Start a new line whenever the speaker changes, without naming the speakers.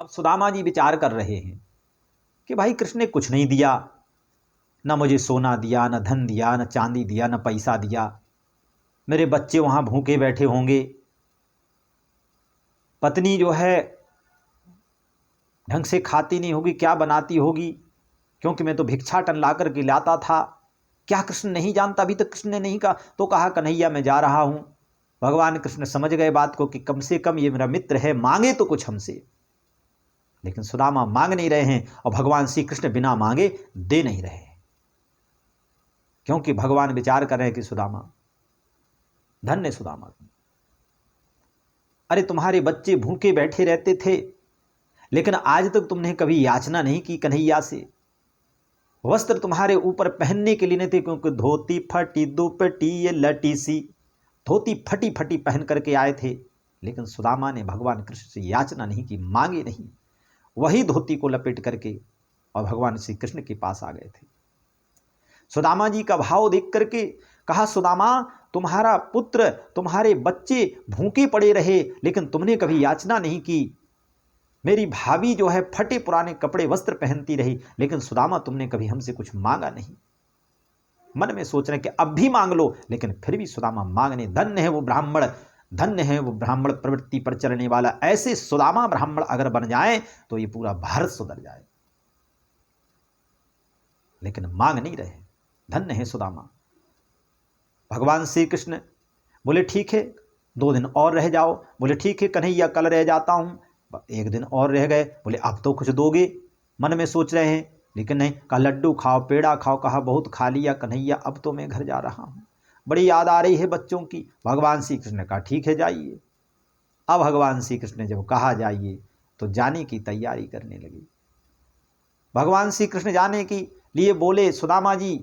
अब सुदामा जी विचार कर रहे हैं कि भाई कृष्ण ने कुछ नहीं दिया, न मुझे सोना दिया, न धन दिया, न चांदी दिया, न पैसा दिया। मेरे बच्चे वहां भूखे बैठे होंगे, पत्नी जो है ढंग से खाती नहीं होगी, क्या बनाती होगी, क्योंकि मैं तो भिक्षाटन ला करके लाता था। क्या कृष्ण नहीं जानता? अभी तक कृष्ण ने नहीं कहा तो कहा कन्हैया मैं जा रहा हूं। भगवान कृष्ण समझ गए बात को कि कम से कम ये मेरा मित्र है, मांगे तो कुछ हमसे। लेकिन सुदामा मांग नहीं रहे हैं और भगवान श्री कृष्ण बिना मांगे दे नहीं रहे हैं, क्योंकि भगवान विचार कर रहे हैं कि सुदामा, धन्य सुदामा, अरे तुम्हारे बच्चे भूखे बैठे रहते थे, लेकिन आज तक तुमने कभी याचना नहीं की कन्हैया से। वस्त्र तुम्हारे ऊपर पहनने के लिए नहीं थे, क्योंकि धोती फटी दुपट्टी ये लटी सी, धोती फटी फटी पहन करके आए थे। लेकिन सुदामा ने भगवान कृष्ण से याचना नहीं की, मांगे नहीं, वही धोती को लपेट करके और भगवान श्री कृष्ण के पास आ गए थे। सुदामा जी का भाव देख करके कहा, सुदामा तुम्हारा पुत्र, तुम्हारे बच्चे भूखे पड़े रहे, लेकिन तुमने कभी याचना नहीं की। मेरी भाभी जो है फटे पुराने कपड़े वस्त्र पहनती रही, लेकिन सुदामा तुमने कभी हमसे कुछ मांगा नहीं। मन में सोच रहे कि अब भी मांग लो, लेकिन फिर भी सुदामा मांगने, धन्य है वो ब्राह्मण, धन्य है वो ब्राह्मण प्रवृत्ति पर चलने वाला। ऐसे सुदामा ब्राह्मण अगर बन जाए तो ये पूरा भारत सुधर जाए। लेकिन मांग नहीं रहे, धन्य है सुदामा। भगवान श्री कृष्ण बोले ठीक है 2 दिन और रह जाओ। बोले ठीक है कन्हैया कल रह जाता हूं। 1 दिन और रह गए, बोले अब तो कुछ दोगे, मन में सोच रहे हैं। लेकिन नहीं, कहा लड्डू खाओ, पेड़ा खाओ। कहा बहुत खा लिया कन्हैया, अब तो मैं घर जा रहा हूं, बड़ी याद आ रही है बच्चों की। भगवान श्री कृष्ण ने कहा ठीक है जाइए। अब भगवान श्री कृष्ण ने जब कहा जाइए तो जाने की तैयारी करने लगे। भगवान श्री कृष्ण जाने के लिए बोले सुदामा जी